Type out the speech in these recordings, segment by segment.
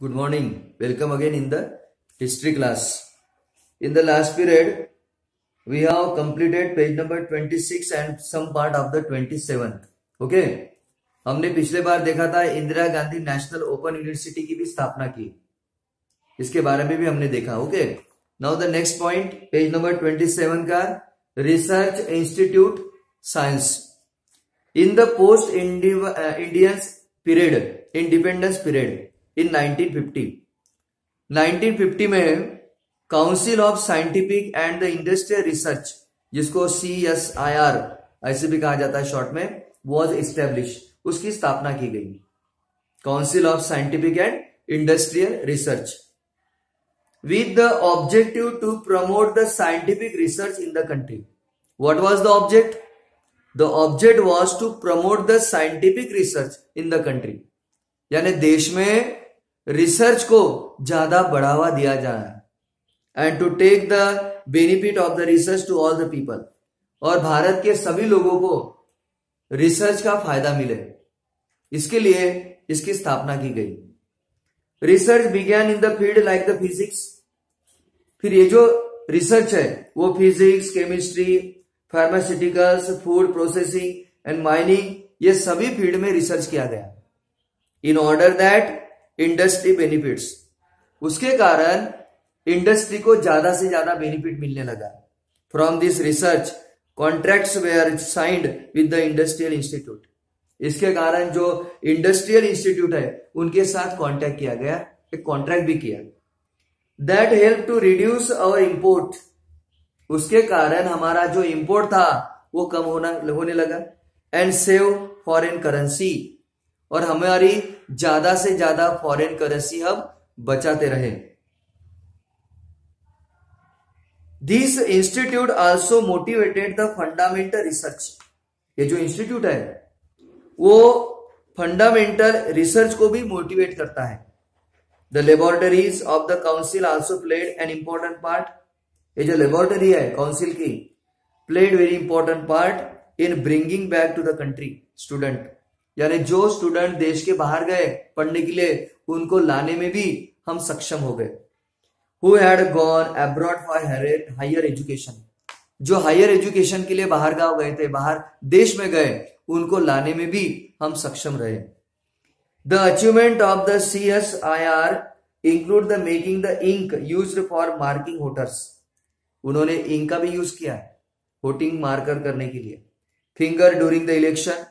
Good morning. Welcome again in the history class. In the last period, we have completed page number 26 and some part of the 27th. Okay? हमने पिछले बार देखा था Indira Gandhi national open university की भी स्थापना की, इसके बारे में भी हमने देखा. Okay, now the next point page number 27 का research institute science in the post Indians period, independence period in 1950 में council of scientific and the industrial research, जिसको CSIR ऐसे भी कहा जाता है शॉर्ट में, वॉज एस्टेब्लिश, उसकी स्थापना की गई. Council of scientific and industrial research with the objective to promote the scientific research in the country. What was the object? The object was to promote the scientific research in the country. यानी देश में research को ज्यादा बढ़ावा दिया जाए and to take the benefit of the research to all the people. और भारत के सभी लोगों को रिसर्च का फायदा मिले, इसके लिए इसकी स्थापना की गई. Research began in the field like the physics. फिर ये जो रिसर्च है वो physics, chemistry, pharmaceuticals, food processing and mining, ये सभी फील्ड में रिसर्च किया गया in order that industry benefits. उसके कारण इंडस्ट्री को ज्यादा से ज्यादा बेनिफिट मिलने लगा. From this research contracts were signed with the industrial institute. इसके कारण जो इंडस्ट्रियल इंस्टीट्यूट है उनके साथ कॉन्टैक्ट किया गया, एक कॉन्ट्रैक्ट भी किया. That help to reduce our import. उसके कारण हमारा जो इंपोर्ट था वो कम होने लगा. एंड सेव फॉरेन करेंसी, और हमारी ज्यादा से ज्यादा फॉरेन करेंसी हम बचाते रहे. This institute also motivated the fundamental research. ये जो इंस्टीट्यूट है वो फंडामेंटल रिसर्च को भी मोटिवेट करता है. The laboratories of the council also played an important part. ये जो लेबोरेटरी है काउंसिल की, played very important part in bringing back to the country student. यानी जो स्टूडेंट देश के बाहर गए पढ़ने के लिए, उनको लाने में भी हम सक्षम हो गए. Who had gone abroad for higher education. जो हायर एजुकेशन के लिए बाहर गांव गए थे, बाहर देश में गए, उनको लाने में भी हम सक्षम रहे. The achievement of the CSIR include the making the ink used for marking voters. उन्होंने इंक का भी यूज किया है वोटिंग मार्कर करने के लिए. फिंगर ड्यूरिंग द इलेक्शन,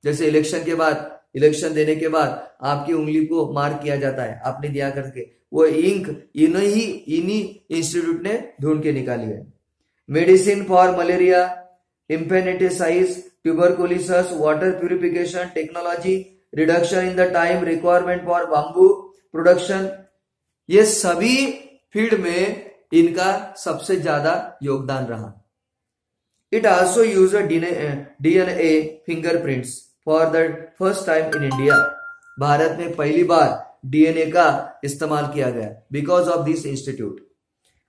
जैसे इलेक्शन के बाद, इलेक्शन देने के बाद आपकी उंगली को मार्क किया जाता है, आपने दिया करके, वो इंक इन्हीं इंस्टीट्यूट ने ढूंढ के निकाली है. मेडिसिन फॉर मलेरिया, इंफेनेटिसाइज, tuberculosis, water purification technology, reduction in the time requirement for bamboo production, ये सभी फील्ड में इनका सबसे ज्यादा योगदान रहा. It also use DNA fingerprints for the first time in India. Bharat में पहली बार DNA का इस्तेमाल किया गया because of this institute.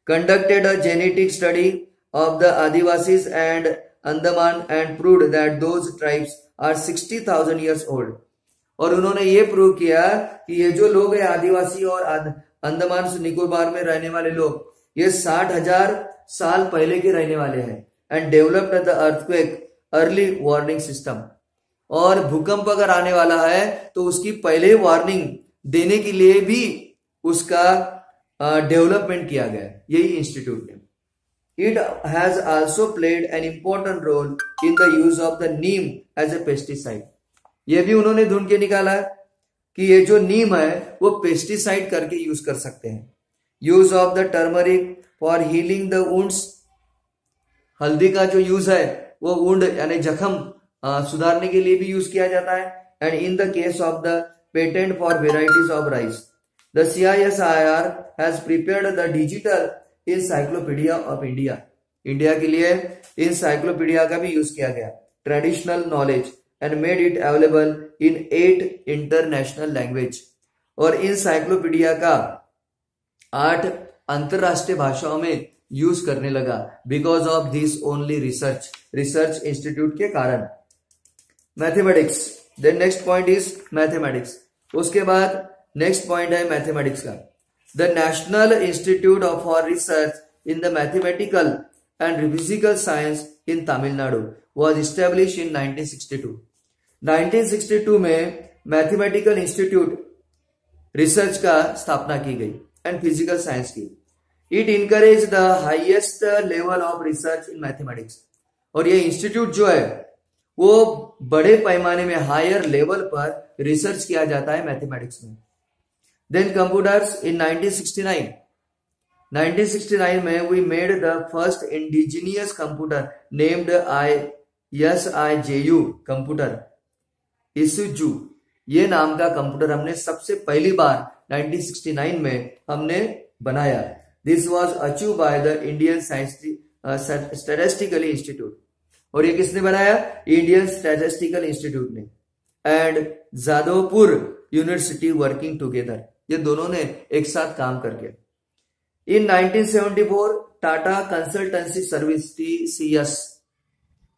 Conducted a genetic study of the adivasis and Andaman and proved that those tribes are 60,000 years old. और उन्होंने ये प्रूव किया कि ये जो लोग हैं आदिवासी और अंडमान से निकोबार में रहने वाले लोग, ये 60,000 साल पहले के रहने वाले हैं. And developed the earthquake early warning system. और भूकंप अगर आने वाला है तो उसकी पहले वार्निंग देने के लिए भी उसका डेवलपमेंट किया गया, यही इंस्टीट्यूट ने. It has also played an important role in the use of the neem as a pesticide. ये भी उन्होंने ढूंढ के निकाला कि ये जो नीम है वो पेस्टिसाइड करके यूज कर सकते हैं. Use of the turmeric for healing the wounds. हल्दी का जो यूज है वो वुंड यानी जख्म सुधारने के लिए भी यूज किया जाता है. And in the case of the patent for varieties of rice, the CSIR has prepared the digital encyclopedia of India. India के लिए इंसाइक्लोपीडिया का भी यूज किया गया, traditional knowledge, and made it available in 8 international language. और encyclopedia का 8 अंतरराष्ट्रीय भाषाओं में यूज करने लगा because of this only research institute के कारण. Mathematics, then next point is mathematics. उसके बाद नेक्स्ट पॉइंट है मैथमेटिक्स का। The national institute for research in the mathematical and physical science in Tamil Nadu was establish in 1962। 1962 में mathematical institute research का स्थापना की गई एंड फिजिकल साइंस की। It encourage the highest level of research in mathematics. और ये institute जो है वो बड़े पैमाने में हायर लेवल पर रिसर्च किया जाता है मैथमेटिक्स में। देन कंप्यूटर्स इन 1969 में we made the first indigenous computer named ISIJU computer. इसुजू ये नाम का कंप्यूटर हमने सबसे पहली बार 1969 में हमने बनाया। This was achieve by the Indian statistical institute. और ये किसने बनाया? इंडियन स्टैटिस्टिकल इंस्टीट्यूट ने and Jadavpur university working together. ये दोनों ने एक साथ काम करके इन 1974 Tata consultancy service TCS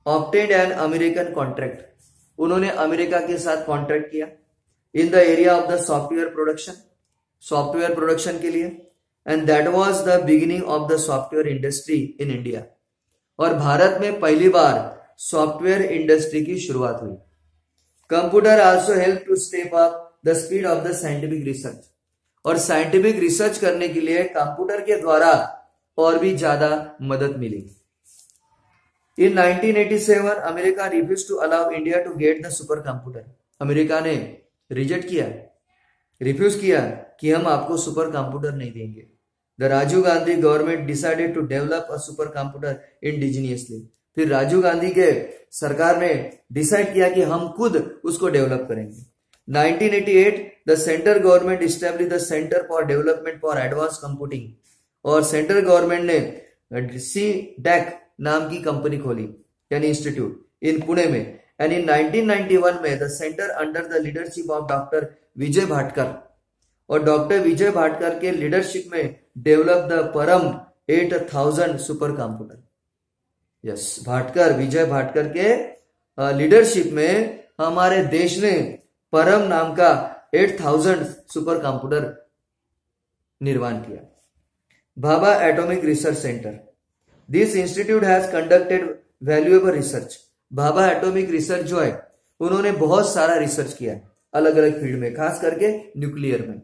obtained an American contract. उन्होंने अमेरिका के साथ कॉन्ट्रैक्ट किया in the area of the software production के लिए and that was the beginning of the software industry in India. और भारत में पहली बार सॉफ्टवेयर इंडस्ट्री की शुरुआत हुई। Computer also help to step up the speed of the scientific research. और scientific research करने के लिए कंप्यूटर के द्वारा और भी ज्यादा मदद मिली। In 1987, America refuse to allow India to get the super computer. America ने रिफ्यूज किया कि हम आपको सुपर कंप्यूटर नहीं देंगे। The Rajiv Gandhi government decided to develop a super computer indigenously. फिर राजीव गांधी के सरकार ने डिसाइड किया कि हम खुद उसको डेवलप करेंगे। 1988 the central government establish the centre for development for advance computing. और सेंट्रल गवर्नमेंट ने CDAC नाम की कंपनी खोली यानी इंस्टीट्यूट इन पुणे में। एंड इन 1991 में the centre under the leadership of doctor Vijay Bhatkar. और डॉक्टर विजय भाटकर के लीडरशिप में डेवलप द परम 8000 सुपर कंप्यूटर। यस, विजय भाटकर के लीडरशिप में हमारे देश ने परम नाम का 8000 सुपर कंप्यूटर निर्माण किया। Bhabha atomic research centre. This institute has conducted valuable research. Bhabha atomic research जो है उन्होंने बहुत सारा रिसर्च किया है अलग अलग फील्ड में, खास करके न्यूक्लियर में,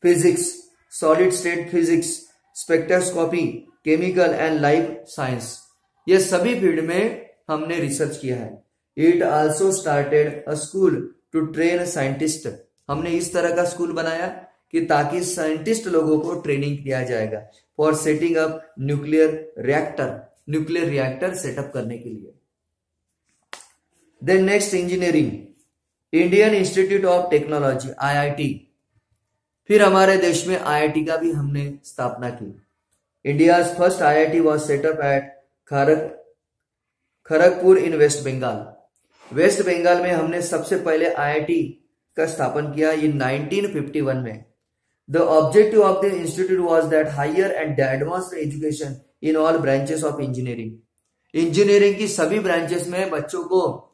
physics, solid state physics, spectroscopy, chemical and life science. ये सभी फील्ड में हमने रिसर्च किया है। It also started a school to train scientist. हमने इस तरह का स्कूल बनाया कि ताकि साइंटिस्ट लोगों को ट्रेनिंग दिया जाएगा for setting up nuclear reactor setup करने के लिए। Then next engineering, Indian Institute of Technology IIT। फिर हमारे देश में IIT का भी हमने स्थापना की। India's first IIT was set up at Kharagpur in West Bengal. West Bengal में हमने सबसे पहले IIT का स्थापन किया इन 1951 में। The objective of the institute was that higher and advanced education in all branches of engineering. Engineering की सभी ब्रांचेस में बच्चों को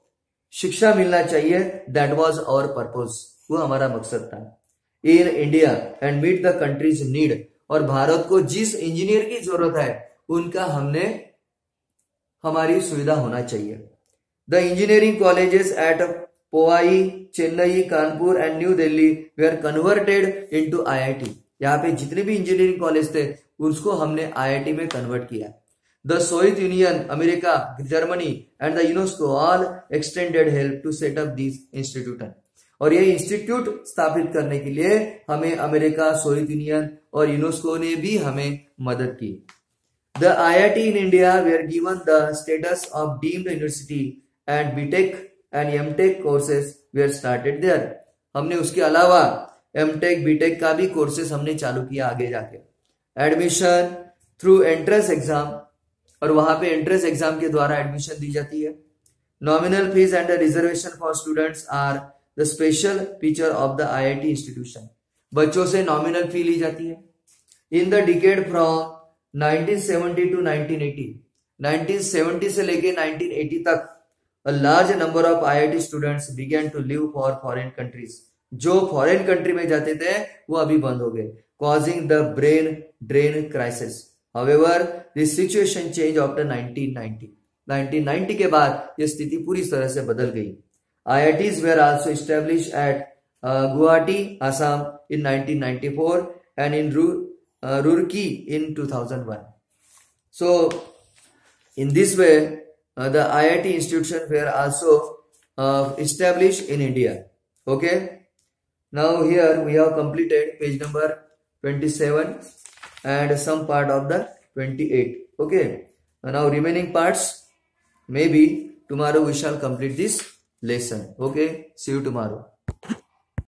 शिक्षा मिलना चाहिए। That was our purpose. वो हमारा मकसद था। In India and meet the country's need. और भारत को जिस इंजीनियर की जरूरत है उनका हमारी सुविधा होना चाहिए। The engineering colleges at Powai, Chennai, Kanpur and New Delhi were converted into IIT। यहाँ पे जितने भी इंजीनियरिंग कॉलेज थे उसको हमने IIT में कन्वर्ट किया। The Soviet Union, America, Germany and the UNESCO all extended help to set up this institute. और ये इंस्टीट्यूट स्थापित करने के लिए हमें अमेरिका, सोवियत यूनियन और यूनेस्को ने भी हमें मदद की। The IIT in India were given the status of deemed university and BTech and MTech courses were started there. हमने उसके अलावा MTech, BTech का भी कोर्सेज हमने चालू किया आगे जाके। एडमिशन थ्रू एंट्रेंस एग्जाम, और वहां पे एंट्रेंस एग्जाम के द्वारा एडमिशन दी जाती है। Nominal fees and reservation for students are the special feature of the IIT institution. बच्चों से नॉमिनल फी ली जाती है। In the decade from 1970 to 1980, 1970 से लेके 1980 तक a large number of IIT students began to live for foreign countries. जो foreign country में जाते थे वो अभी बंद हो गए, causing the brain drain crisis. However this situation change after 1990 के बाद ये स्थिति पूरी तरह से बदल गई। IITs were also established at Guwahati, Assam in 1994 and in Roorkee in 2001. So in this way the IIT institutions were also established in India. Okay, now here we have completed page number 27 and some part of the 28. Okay, now remaining parts maybe tomorrow we shall complete this lesson. Okay, see you tomorrow.